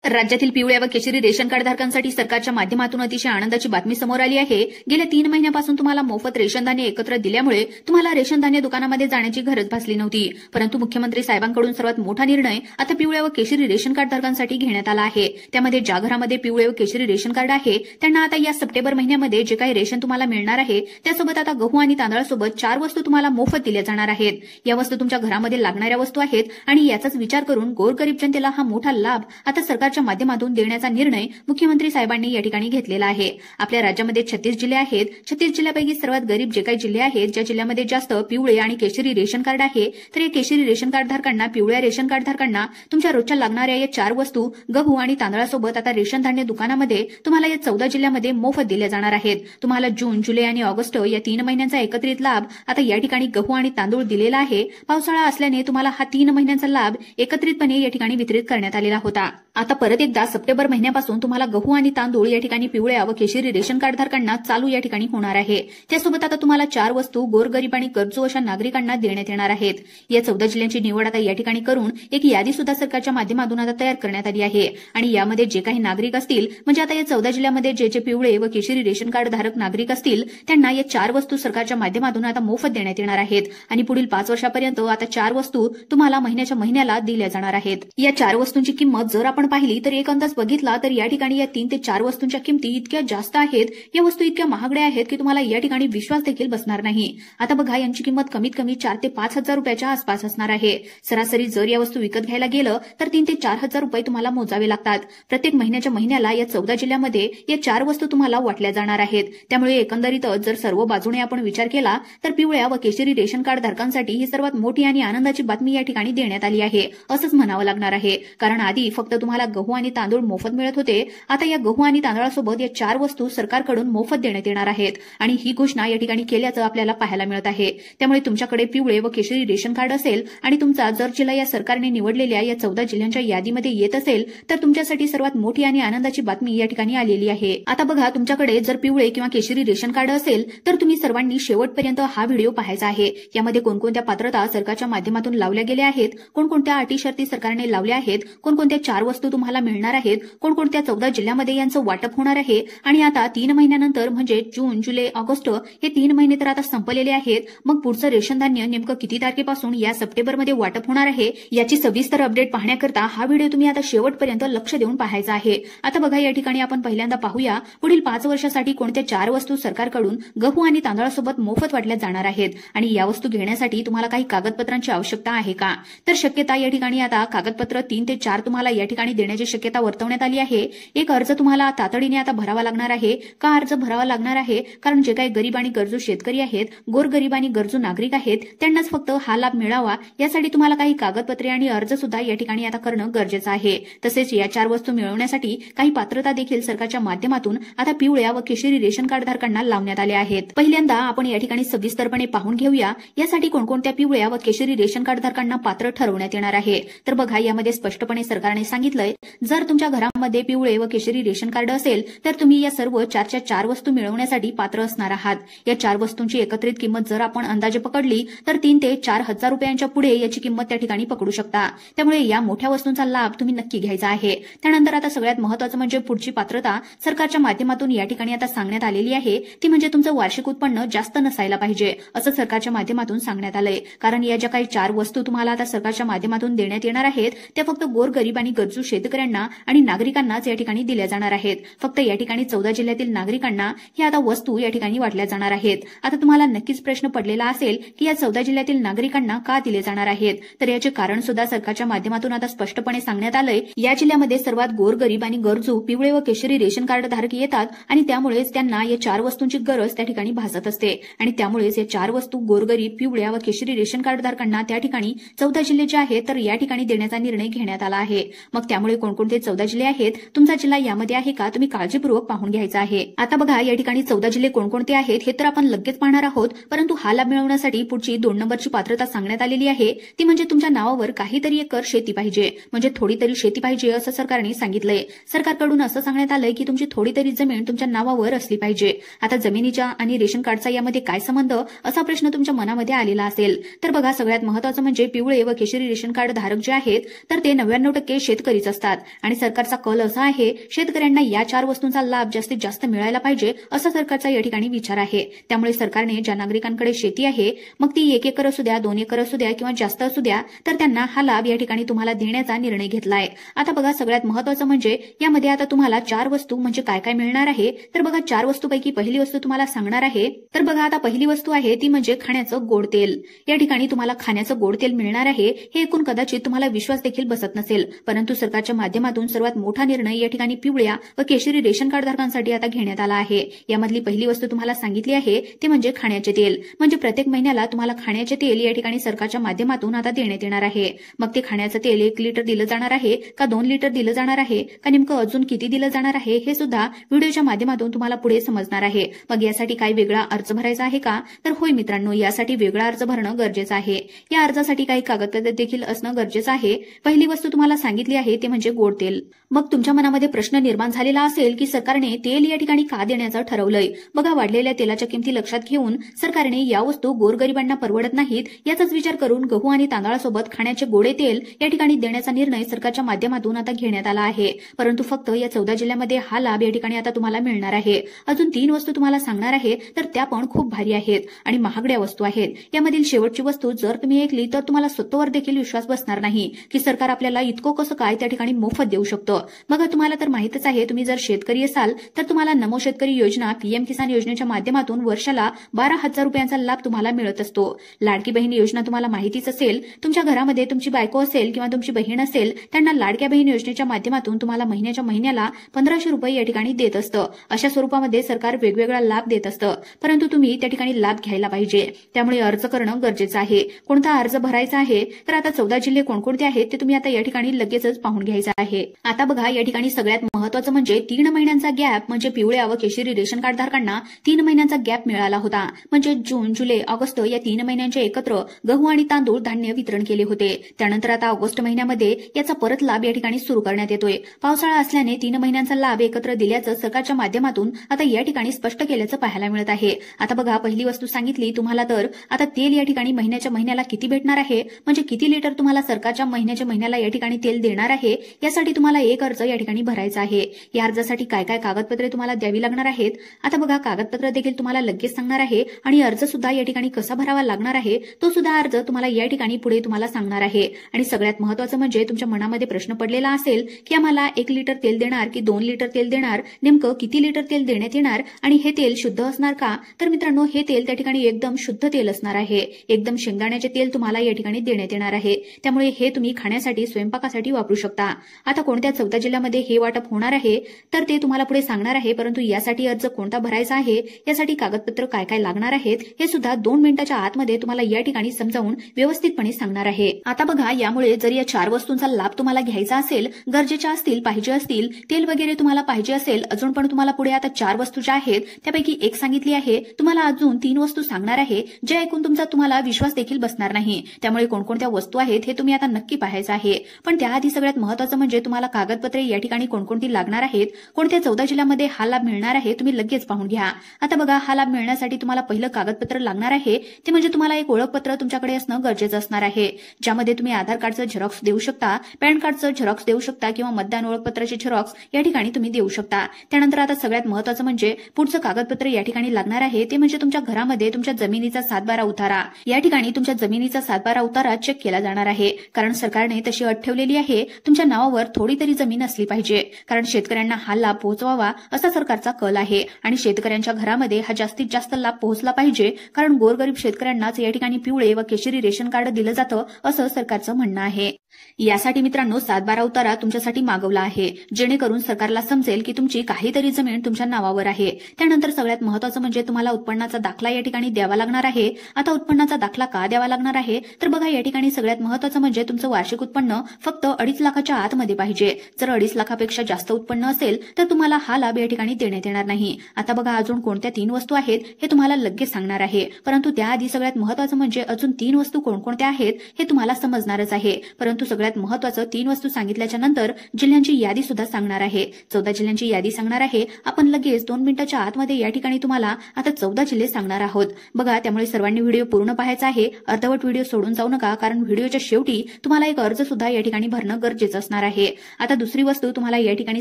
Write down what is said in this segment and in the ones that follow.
राज्यातील पिवळ्या व केशरी रेशन कार्ड धारकांसाठी सरकारच्या माध्यमातून अतिशय आनंदाची बातमी समोर आली आहे। गेल्या 3 महिन्यापासून तुम्हाला मोफत रेशन धान्य एकत्र दिल्यामुळे तुम्हाला रेशन धान्य दुकानामध्ये जाण्याची गरज भासली नव्हती, परंतु मुख्यमंत्री साहेबांकडून सर्वात मोठा निर्णय आता पिवळ्या व केशरी रेशन कार्ड धारकांसाठी घेण्यात आला आहे। त्यामध्ये ज्या घरामध्ये पिवळे व केशरी रेशन कार्ड आहे त्यांना आता या सप्टेंबर महिन्यामध्ये जे काही रेशन तुम्हाला मिळणार आहे त्यासोबत आता गहू आणि तांदळासोबत 4 वस्तू तुम्हाला मोफत दिल्या जाणार आहेत। या वस्तू तुमच्या घरामध्ये लागणाऱ्या वस्तू आहेत आणि याचाच विचार करून गोरगरीब जनतेला हा मोठा लाभ आता सरकारच्या माध्यमातून देण्याचा निर्णय मुख्यमंत्री साहेबांनी या ठिकाणी घेतलेला आहे। आपल्या राज्यामध्ये 36 जिल्हे आहेत। 36 जिल्ह्यापैकी सर्वात गरीब जे काही जिल्हे आहेत, ज्या जिल्ह्यामध्ये जास्त पिवळे आणि केशरी रेशन कार्ड आहे, तर या केशरी रेशन कार्ड धारकांना, पिवळ्या रेशन कार्ड धारकांना तुमच्या रोजच्या लागणाऱ्या या 4 वस्तू गहू आणि तांदळासोबत आता रेशन धान्य दुकानामध्ये तुम्हाला या 14 जिल्ह्यामध्ये मोफत दिल्या जाणार आहेत। तुम्हाला जून, जुलै आणि ऑगस्ट या 3 महिन्यांचा एकत्रित लाभ आता या ठिकाणी गहू आणि तांदूळ दिलेला आहे। पावसाळा असल्याने तुम्हाला हा 3 महिन्यांचा लाभ एकत्रितपणे या ठिकाणी वितरित करण्यात आलेला होता। आता परत एकदा सप्टेंबर महिन्यापासून तुम्हाला गहू आणि तांदूळ या ठिकाणी पिवळ्या व केशरी रेशन कार्ड धारकांना चालू या ठिकाणी होणार आहे। त्यासोबत आता तुम्हाला 4 वस्तू गोरगरीब आणि गरजू अशा नागरिकांना देण्यात येणार आहेत। या 14 जिल्ह्यांची निवड आता या ठिकाणी करून एक यादी सुद्धा सरकारच्या माध्यमातून आता तयार करण्यात आली आहे आणि यामध्ये जे काही नागरिक असतील, म्हणजे आता या 14 जिल्ह्यामध्ये जे पिवळे व केशरी रेशन कार्ड धारक नागरिक असतील त्यांना या 4 वस्तू सरकारच्या माध्यमातून आता मोफत देण्यात येणार आहेत आणि पुढील 5 वर्षापर्यंत आता 4 वस्तू तुम्हाला महिन्याच्या महिन्याला दिल्या जाणार आहेत। या 4 वस्तूंची किंमत जर आपण पाहिली तर एक अंदाज बघितला तर या ठिकाणी या 3 ते 4 वस्तूंच्या किमती इतक्या जास्त आहेत, या वस्तू इतक्या महागड्या आहेत की तुम्हाला या ठिकाणी विश्वास देखील बसणार नाही। आता बघा, यांची किंमत कमीत कमी 4 ते 5 हजार रुपयाच्या आसपास असणार आहे। सरासरी जर या वस्तू विकत घ्यायला गेलं तर 3 ते 4 हजार रुपये तुम्हाला मोजावे लागतात। प्रत्येक महिन्याच्या महिन्याला या 14 जिल्ह्यामध्ये या 4 वस्तू तुम्हाला वाटल्या जाणार आहेत। त्यामुळे एकंदरीत जर सर्व बाजूने आपण विचार केला तर पिवळ्या व केशरी रेशन कार्ड धारकांसाठी ही सर्वात मोठी आणि आनंदाची बातमी या ठिकाणी देण्यात आली आहे असंच म्हणावं लागणार आहे। कारण आधी फक्त तुम्हाला गहू आणि तांदूळ मोफत मिळत होते, आता या गहू आणि तांदळासोबत या 4 वस्तू सरकारकडून मोफत देण्यात येणार आहेत आणि ही घोषणा या ठिकाणी केल्याचं आपल्याला पाहायला मिळत आहे। त्यामुळे तुमच्याकडे पिवळे व केशरी रेशन कार्ड असेल आणि तुमचा जर जिल्हा या सरकारने निवडलेल्या या 14 जिल्ह्यांच्या यादीमध्ये येत असेल तर तुमच्यासाठी सर्वात मोठी आणि आनंदाची बातमी या ठिकाणी आलेली आहे। आता बघा, तुमच्याकडे जर पिवळे किंवा केशरी रेशन कार्ड असेल तर तुम्ही सर्वांनी शेवटपर्यंत हा व्हिडिओ पाहायचा आहे। यामध्ये कोणकोणत्या पात्रता सरकारच्या माध्यमातून लावल्या गेल्या आहेत, कोणकोणत्या अटी शर्ती सरकारने लावल्या आहेत, कोणकोणत्या 4 वस्तू तुम्हाला मिळणार आहेत, कोणकोणत्या 14 जिल्ह्यामध्ये यांचं वाटप होणार आहे आणि आता 3 महिन्यानंतर म्हणजे जून, जुलै, ऑगस्ट हे 3 महिने तर आता संपलेले आहेत। मग पुढचं रेशन धान्य नेमकं किती तारखेपासून या सप्टेंबरमध्ये वाटप होणार आहे याची सविस्तर अपडेट पाहण्याकरता हा व्हिडिओ तुम्ही आता शेवटपर्यंत लक्ष देऊन पाहायचा आहे। आता बघा, या ठिकाणी आपण पहिल्यांदा पाहूया पुढील 5 वर्षासाठी कोणत्या 4 वस्तू सरकारकडून गहू आणि तांदळासोबत मोफत वाटल्या जाणार आहेत आणि या वस्तू घेण्यासाठी तुम्हाला काही कागदपत्रांची आवश्यकता आहे का? तर शक्यता या ठिकाणी आता कागदपत्र 3 ते 4 तुम्हाला या ठिकाणी देण्याची शक्यता वर्तवण्यात आली आहे। एक अर्ज तुम्हाला तातडीने आता भरावा लागणार आहे। का अर्ज भरावा लागणार आहे? कारण जे काही गरीब आणि गरजू शेतकरी आहेत, गोरगरीब आणि गरजू नागरिक आहेत, त्यांनाच फक्त हा लाभ मिळावा यासाठी तुम्हाला काही कागदपत्रे आणि अर्ज सुद्धा या ठिकाणी आता करणं गरजेचं आहे। तसेच या 4 वस्तू मिळवण्यासाठी काही पात्रता देखील सरकारच्या माध्यमातून आता पिवळ्या व केशरी रेशन कार्ड धारकांना लावण्यात आल्या आहेत। पहिल्यांदा आपण या ठिकाणी सविस्तरपणे पाहून घेऊया यासाठी कोणकोणत्या पिवळ्या व केशरी रेशन कार्ड धारकांना पात्र ठरवण्यात येणार आहे। तर बघा, यामध्ये स्पष्टपणे सरकारने सांगितलंय, जर तुमच्या घरामध्ये पिवळे व केशरी रेशन कार्ड असेल तर तुम्ही या सर्व 4 वस्तू मिळवण्यासाठी पात्र असणार आहात। या 4 वस्तूंची एकत्रित किंमत जर आपण अंदाजे पकडली तर 3 ते 4 हजार रुपयांच्या पुढे याची किंमत त्या ठिकाणी पकडू शकता। त्यामुळे या मोठ्या वस्तूंचा लाभ तुम्ही नक्की घ्यायचा आहे। त्यानंतर आता सगळ्यात महत्त्वाचं म्हणजे पुढची पात्रता सरकारच्या माध्यमातून या ठिकाणी आता सांगण्यात आलेली आहे, ती म्हणजे तुमचं वार्षिक उत्पन्न जास्त नसायला पाहिजे असं सरकारच्या माध्यमातून सांगण्यात आलंय। कारण या ज्या काही 4 वस्तू तुम्हाला आता सरकारच्या माध्यमातून देण्यात येणार आहेत त्या फक्त गोरगरीब आणि गरजू शेतकऱ्यांना आणि नागरिकांनाच या ठिकाणी दिल्या जाणार आहेत। फक्त या ठिकाणी 14 जिल्ह्यातील नागरिकांना हे आता वस्तू या ठिकाणी वाटल्या जाणार आहेत। आता तुम्हाला नक्कीच प्रश्न पडलेला असेल की या 14 जिल्ह्यातील नागरिकांना का दिले जाणार आहेत, तर याचे कारण सुद्धा सरकारच्या माध्यमातून आता स्पष्टपणे सांगण्यात आलंय। या जिल्ह्यामध्ये सर्वात गोरगरीब आणि गरजू पिवळे व केशरी रेशन कार्ड धारक येतात आणि त्यामुळेच त्यांना या 4 वस्तूंची गरज त्या ठिकाणी भासत असते आणि त्यामुळेच या 4 वस्तू गोरगरीब, पिवळ्या व केशरी रेशन कार्ड धारकांना त्या ठिकाणी 14 जिल्हे जे आहेत तर या ठिकाणी देण्याचा निर्णय घेण्यात आला आहे। मग त्यामुळे कोणकोणते 14 जिल्हे आहेत, तुमचा जिल्हा यामध्ये आहे का, तुम्ही काळजीपूर्वक पाहून घ्यायचा आहे। आता बघा, या ठिकाणी 14 जिल्हे कोणकोणते आहेत हे तर आपण लगेच पाहणार आहोत, परंतु हा लाभ मिळवण्यासाठी पुढची 2 नंबरची पात्रता सांगण्यात आलेली आहे, ती म्हणजे तुमच्या नावावर काहीतरी एक शेती पाहिजे, म्हणजे थोडी तरी शेती पाहिजे असं सरकारने सांगितलंय। सरकारकडून असं सांगण्यात आलंय की तुमची थोडी तरी जमीन तुमच्या नावावर असली पाहिजे। आता जमिनीच्या आणि रेशन कार्डचा यामध्ये काय संबंध असा प्रश्न तुमच्या मनामध्ये आलेला असेल तर बघा, सगळ्यात महत्त्वाचं म्हणजे पिवळे व केशरी रेशन कार्ड धारक जे आहेत तर ते 99% शेतकरीच असतात आणि सरकारचा कल असा आहे शेतकऱ्यांना या 4 वस्तूंचा लाभ जास्तीत जास्त मिळायला पाहिजे असा सरकारचा या ठिकाणी विचार आहे। त्यामुळे सरकारने ज्या नागरिकांकडे शेती आहे मग ती 1 एकर असू द्या 2 एकर असू द्या किंवा जास्त असू द्या तर त्यांना हा लाभ या ठिकाणी तुम्हाला देण्याचा निर्णय घेतलाय। आता बघा सगळ्यात महत्त्वाचं म्हणजे यामध्ये आता तुम्हाला 4 वस्तू म्हणजे काय काय मिळणार आहे तर बघा 4 वस्तूपैकी पहिली वस्तू तुम्हाला सांगणार आहे तर बघा आता पहिली वस्तू आहे ती म्हणजे खाण्याचं गोड तेल। या ठिकाणी तुम्हाला खाण्याचं गोड तेल मिळणार आहे हे ऐकून कदाचित तुम्हाला विश्वास देखील बसत नसेल, परंतु सरकारच्या माध्यमातून सर्वात मोठा निर्णय या ठिकाणी पिवळ्या व केशरी रेशन कार्ड धारकांसाठी आता घेण्यात आला आहे। यामधली पहिली वस्तू तुम्हाला सांगितली आहे ते म्हणजे खाण्याचे तेल। म्हणजे प्रत्येक महिन्याला तुम्हाला खाण्याचे तेल या ठिकाणी सरकारच्या माध्यमातून आता देण्यात येणार आहे। मग ते खाण्याचं तेल 1 लिटर दिलं जाणार आहे का 2 लिटर दिलं जाणार आहे का नेमकं अजून किती दिलं जाणार आहे हे सुद्धा व्हिडिओच्या माध्यमातून तुम्हाला पुढे समजणार आहे। मग यासाठी काही वेगळा अर्ज भरायचा आहे का तर होय मित्रांनो, यासाठी वेगळा अर्ज भरणं गरजेचं आहे। या अर्जासाठी काही कागदपत्रे देखील असणं गरजेचं आहे। पहिली वस्तू तुम्हाला सांगितली आहे ते म्हणजे गोड तेल। मग तुमच्या मनामध्ये प्रश्न निर्माण झालेला असेल की सरकारने तेल या ठिकाणी का देण्याचं ठरवलंय। बघा वाढलेल्या तेलाच्या किमती लक्षात घेऊन सरकारने या वस्तू गोरगरिबांना परवडत नाहीत याचाच विचार करून गहू आणि तांदळासोबत खाण्याचे गोडे तेल या ठिकाणी देण्याचा निर्णय सरकारच्या माध्यमातून आता घेण्यात आला आहे। परंतु फक्त या 14 जिल्ह्यामध्ये हा लाभ या ठिकाणी आता तुम्हाला मिळणार आहे। अजून 3 वस्तू तुम्हाला सांगणार आहे तर त्या पण खूप भारी आहेत आणि महागड्या वस्तू आहेत। यामधील शेवटची वस्तू जर तुम्ही ऐकली तर तुम्हाला स्वतःवर देखील विश्वास बसणार नाही की सरकार आपल्याला इतकं कसं काय त्या ठिकाणी मोफत देऊ शकतं। बघा तुम्हाला तर माहितच आहे, तुम्ही जर शेतकरी असाल तर तुम्हाला नमो शेतकरी योजना पीएम किसान योजनेच्या माध्यमातून वर्षाला 12,000 रुपयांचा लाभ तुम्हाला मिळत असतो। लाडकी बहीण योजना तुम्हाला माहितीच असेल, तुमच्या घरामध्ये तुमची बायको असेल किंवा तुमची बहीण असेल त्यांना लाडक्या बहीण योजनेच्या माध्यमातून तुम्हाला महिन्याच्या महिन्याला 1500 रुपये या ठिकाणी देत असतं। अशा स्वरूपामध्ये सरकार वेगवेगळा लाभ देत असतं, परंतु तुम्ही त्या ठिकाणी लाभ घ्यायला पाहिजे। त्यामुळे अर्ज करणं गरजेचं आहे। कोणता अर्ज भरायचा आहे तर आता 14 जिल्हे कोणकोणते आहेत ते तुम्ही आता या ठिकाणी लगेचच पाहून घ्यायचं आहे। आता बघा या ठिकाणी सगळ्यात महत्त्वाचं म्हणजे 3 महिन्यांचा गॅप म्हणजे पिवळ्या व केशरी रेशन कार्ड धारकांना 3 महिन्यांचा गॅप मिळाला होता। म्हणजे जून, जुलै, ऑगस्ट या 3 महिन्यांचे एकत्र गहू आणि तांदूळ धान्य वितरण केले होते। त्यानंतर आता ऑगस्ट महिन्यामध्ये याचा परत लाभ या ठिकाणी सुरू करण्यात येतोय। पावसाळा असल्याने 3 महिन्यांचा लाभ एकत्र दिल्याचं सरकारच्या माध्यमातून आता या ठिकाणी स्पष्ट केल्याचं पाहायला मिळत आहे। आता बघा पहिली वस्तू सांगितली तुम्हाला तर आता तेल या ठिकाणी महिन्याच्या महिन्याला किती भेटणार आहे म्हणजे किती लिटर तुम्हाला सरकारच्या महिन्याच्या महिन्याला या ठिकाणी तेल देणार आहे यासाठी तुम्हाला एक अर्ज या ठिकाणी भरायचा आहे। या अर्जासाठी काय काय कागदपत्रे तुम्हाला द्यावी लागणार आहेत आता बघा कागदपत्र देखील तुम्हाला लगेच सांगणार आहे आणि अर्ज सुद्धा या ठिकाणी कसा भरावा लागणार आहे तो सुद्धा अर्ज तुम्हाला या ठिकाणी पुढे तुम्हाला सांगणार आहे। आणि सगळ्यात महत्त्वाचं म्हणजे तुमच्या मनामध्ये प्रश्न पडलेला असेल की आम्हाला 1 लिटर तेल देणार की 2 लिटर तेल देणार, नेमकं किती लिटर तेल देण्यात येणार आणि हे तेल शुद्ध असणार का तर मित्रांनो हे तेल त्या ठिकाणी एकदम शुद्ध तेल असणार आहे। एकदम शेंगदाण्याचे तेल तुम्हाला या ठिकाणी देण्यात येणार आहे। त्यामुळे हे तुम्ही खाण्यासाठी स्वयंपाकासाठी वापरू शकता। आता कोणत्या 14 जिल्ह्यामध्ये हे वाटप होणार आहे तर ते तुम्हाला पुढे सांगणार आहे, परंतु यासाठी अर्ज कोणता भरायचा आहे यासाठी कागदपत्र काय काय लागणार आहेत हे सुद्धा 2 मिनिटाच्या आतमध्ये तुम्हाला या ठिकाणी समजावून व्यवस्थितपणे सांगणार आहे। आता बघा यामुळे जर या 4 वस्तूंचा लाभ तुम्हाला घ्यायचा असेल, गरजेच्या असतील, पाहिजे असतील, तेल वगैरे तुम्हाला पाहिजे असेल, अजून पण तुम्हाला पुढे आता 4 वस्तू ज्या आहेत त्यापैकी एक सांगितली आहे, तुम्हाला अजून 3 वस्तू सांगणार आहे जे ऐकून तुमचा तुम्हाला विश्वास देखील बसणार नाही। त्यामुळे कोणकोणत्या वस्तू आहेत हे तुम्ही आता नक्की पाहायचं आहे। पण त्याआधी सगळ्यात महत्त्वाचं म्हणजे तुम्हाला कागदपत्रे या ठिकाणी कोणकोणती लागणार आहेत, कोणत्या 14 जिल्ह्यामध्ये हा लाभ मिळणार आहे तुम्ही लगेच पाहून घ्या। आता बघा हा लाभ मिळण्यासाठी तुम्हाला पहिलं कागदपत्र लागणार आहे ते म्हणजे तुम्हाला एक ओळखपत्र तुमच्याकडे असणं गरजेचं असणार आहे, ज्यामध्ये तुम्ही आधार कार्डचं झेरॉक्स देऊ शकता, पॅन कार्डचं झेरॉक्स देऊ शकता किंवा मतदान ओळखपत्राचे झेरॉक्स या ठिकाणी तुम्ही देऊ शकता। त्यानंतर आता सगळ्यात महत्त्वाचं म्हणजे पुढचं कागदपत्र या ठिकाणी लागणार आहे ते म्हणजे तुमच्या घरामध्ये तुमच्या जमिनीचा 7/12 उतारा। या ठिकाणी तुमच्या जमिनीचा 7/12 उतारा चेक केला जाणार आहे, कारण सरकारने तशी अट ठेवलेली आहे तुमच्या नावावर थोडी तरी जमीन असली पाहिजे, कारण शेतकऱ्यांना हा लाभ पोहोचवावा असा सरकारचा कल आहे आणि शेतकऱ्यांच्या घरामध्ये हा जास्तीत जास्त लाभ पोहोचला पाहिजे, कारण गोरगरीब शेतकऱ्यांनाच या ठिकाणी पिवळे व केशरी रेशन कार्ड दिलं जातं असं सरकारचं म्हणणं आहे। यासाठी मित्रांनो 7/12 उतारा तुमच्यासाठी मागवला आहे, जेणेकरून सरकारला समजेल की तुमची काहीतरी जमीन तुमच्या नावावर आहे। त्यानंतर सगळ्यात महत्त्वाचं म्हणजे तुम्हाला उत्पन्नाचा दाखला या ठिकाणी द्यावा लागणार आहे। आता उत्पन्नाचा दाखला का द्यावा लागणार आहे तर बघा या ठिकाणी सगळ्यात महत्त्वाचं म्हणजे तुमचं वार्षिक उत्पन्न फक्त 2.5 लाखाच्या आतमध्ये पाहिजे। जर 2.5 लाखापेक्षा जास्त जास्त उत्पन्न असेल तर तुम्हाला हा लाभ या ठिकाणी देण्यात येणार नाही। आता बघा अजून कोणत्या 3 वस्तू आहेत हे तुम्हाला लगेच सांगणार आहे, परंतु त्याआधी सगळ्यात महत्त्वाचं म्हणजे अजून 3 वस्तू कोणकोणत्या आहेत हे तुम्हाला समजणारच आहे। परंतु सगळ्यात महत्त्वाचं 3 वस्तू सांगितल्याच्या नंतर जिल्ह्यांची यादी सुद्धा सांगणार आहे। 14 जिल्ह्यांची यादी सांगणार आहे। आपण लगेच 2 मिनिटाच्या आतमध्ये या ठिकाणी तुम्हाला आता 14 जिल्हे सांगणार आहोत। बघा त्यामुळे सर्वांनी व्हिडिओ पूर्ण पाहायचा आहे, अर्धवट व्हिडिओ सोडून जाऊ नका, कारण व्हिडिओच्या शेवटी तुम्हाला एक अर्ज सुद्धा या ठिकाणी भरणं गरजेचं असणार आहे। आता दुसरी वस्तू तुम्हाला या ठिकाणी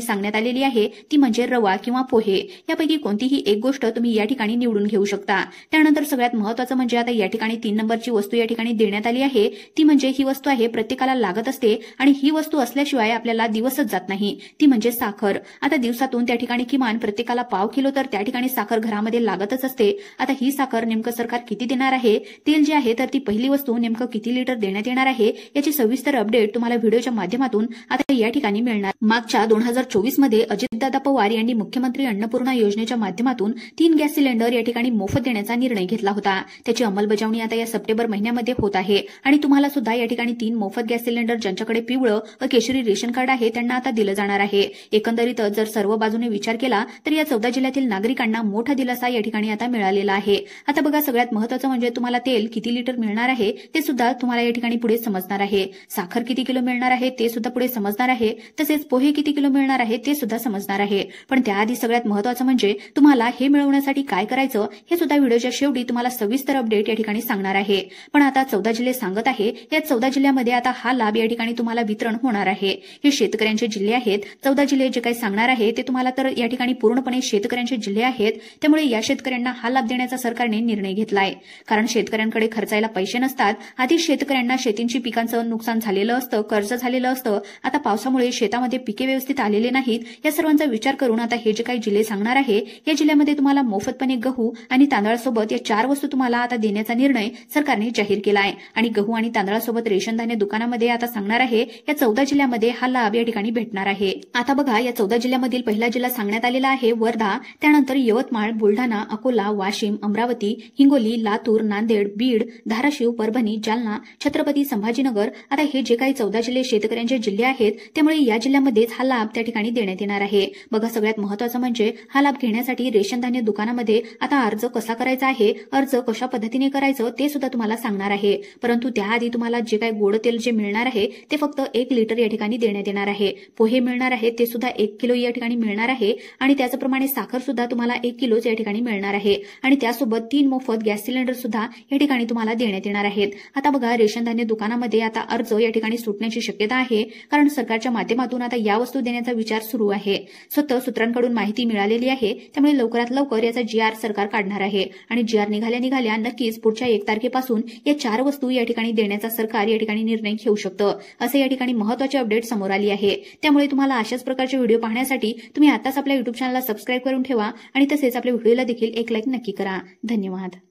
सांगण्यात आलेली आहे ती म्हणजे रवा किंवा पोहे, यापैकी कोणतीही एक गोष्ट तुम्ही या ठिकाणी निवडून घेऊ शकता। त्यानंतर सगळ्यात महत्त्वाचं म्हणजे आता या ठिकाणी 3 नंबरची वस्तू या ठिकाणी देण्यात आली आहे, ती म्हणजे ही वस्तू आहे प्रत्येकाला लागत असते आणि ही वस्तू असल्याशिवाय आपल्याला दिवसच जात नाही, ती म्हणजे साखर। आता दिवसातून त्या ठिकाणी किमान प्रत्येकाला पाव किलो तर त्या ठिकाणी साखर घरामध्ये लागतच असते। आता ही साखर नेमकं सरकार किती देणार आहे, तेल जे आहे तर ती पहिली वस्तू नेमकं किती लिटर देण्यात येणार आहे याची सविस्तर अपडेट तुम्हाला व्हिडिओच्या माध्यमातून आता या ठिकाणी मिळणार। मागच्या 2024 मध्ये अजितदादा पवार यांनी मुख्यमंत्री अन्नपूर्णा योजनेच्या माध्यमातून 3 गॅस सिलेंडर या ठिकाणी मोफत देण्याचा निर्णय घेतला होता। त्याची अंमलबजावणी आता या सप्टेंबर महिन्यामध्ये होत आहे आणि तुम्हाला सुद्धा या ठिकाणी 3 मोफत गॅस सिलेंडर ज्यांच्याकडे पिवळं व केशरी रेशन कार्ड आहे त्यांना आता दिलं जाणार आहे। एकंदरीत जर सर्व बाजूने विचार केला तर या 14 जिल्ह्यातील नागरिकांना मोठा दिलासा या ठिकाणी आता मिळालेला आहे। आता बघा सगळ्यात महत्त्वाचं म्हणजे तुम्हाला तेल किती लिटर मिळणार आहे ते सुद्धा तुम्हाला या ठिकाणी पुढे समजणार आहे, साखर किती किलो मिळणार आहे ते सुद्धा पुढे समजणार आहे, तसेच पोहे किती किलो मिळणार आहे ते सुद्धा समजणार आहे। पण त्याआधी सगळ्यात महत्त्वाचं म्हणजे तुम्हाला हे मिळवण्यासाठी काय करायचं हे सुद्धा व्हिडिओच्या शेवटी तुम्हाला सविस्तर अपडेट या ठिकाणी सांगणार आहे। पण आता 14 जिल्हे सांगत आहे, या 14 जिल्ह्यामध्ये आता हा लाभ या ठिकाणी तुम्हाला वितरण होणार आहे। हे शेतकऱ्यांचे जिल्हे आहेत। 14 जिल्हे जे काही सांगणार आहे ते तुम्हाला तर या ठिकाणी पूर्णपणे शेतकऱ्यांचे जिल्हे आहेत, त्यामुळे या शेतकऱ्यांना हा लाभ देण्याचा सरकारने निर्णय घेतलाय। कारण शेतकऱ्यांकडे खर्चायला पैसे नसतात, आधी शेतकऱ्यांना शेतींची पिकांचं नुकसान झालेलं असतं, कर्ज झालेलं असतं, आता पावसामुळे शेतामध्ये पिके व्यवस्थित आलेले नाहीत, या सर्वांचा विचार करून आता हे जे काही जिल्हे सांगणार आहे या जिल्ह्यामध्ये तुम्हाला मोफतपणे गहू आणि तांदळासोबत या 4 वस्तू तुम्हाला आता देण्याचा निर्णय सरकारने जाहीर केला आहे। आणि गहू आणि तांदळासोबत रेशन धान्य दुकानामध्ये आता सांगणार आहे या 14 जिल्ह्यामध्ये हा लाभ या ठिकाणी भेटणार आहे। आता बघा या 14 जिल्ह्यामधील पहिला जिल्हा सांगण्यात आलेला आहे वर्धा, त्यानंतर यवतमाळ, बुलढाणा, अकोला, वाशिम, अमरावती, हिंगोली, लातूर, नांदेड, बीड, धाराशिव, परभणी, जालना, छत्रपती संभाजीनगर। आता हे जे काही 14 जिल्हे शेतकऱ्यांचे जिल्हे आहेत त्यामुळे या जिल्ह्यामध्येच हा लाभ त्या ठिकाणी देण्यात येणार आहे। बघा सगळ्यात महत्त्वाचं म्हणजे हा लाभ घेण्यासाठी रेशन धान्य दुकानामध्ये आता अर्ज कसा करायचा आहे, अर्ज कशा पद्धतीने करायचं ते सुद्धा तुम्हाला सांगणार आहे। परंतु त्याआधी तुम्हाला जे काही गोड तेल जे मिळणार आहे ते फक्त 1 लिटर या ठिकाणी देण्यात येणार आहे। पोहे मिळणार आहे ते सुद्धा 1 किलो या ठिकाणी मिळणार आहे आणि त्याचप्रमाणे साखर सुद्धा तुम्हाला 1 किलोच या ठिकाणी मिळणार आहे आणि त्यासोबत 3 मोफत गॅस सिलेंडर सुद्धा या ठिकाणी तुम्हाला देण्यात येणार आहेत। आता बघा रेशन धान्य दुकानामध्ये आता अर्ज या ठिकाणी सुटण्याची शक्यता आहे, कारण सरकारच्या माध्यमातून आता या वस्तू देण्याचा विचार सुरू आहे। स्वतः सूत्रांकडून माहिती मिळालेली आहे, त्यामुळे लवकरात लवकर याचा GR सरकार काढणार आहे आणि GR निघाल्या नक्कीच पुढच्या 1 तारखेपासून या 4 वस्तू या ठिकाणी देण्याचा सरकार या ठिकाणी निर्णय घेऊ शकतं, असे या ठिकाणी महत्त्वाचे अपडेट समोर आली आहे। त्यामुळे तुम्हाला अशाच प्रकारचे व्हिडिओ पाहण्यासाठी तुम्ही आताच आपल्या YouTube चॅनलला सबस्क्राईब करून ठेवा आणि तसेच आपल्या व्हिडिओला देखील एक लाईक नक्की करा। धन्यवाद।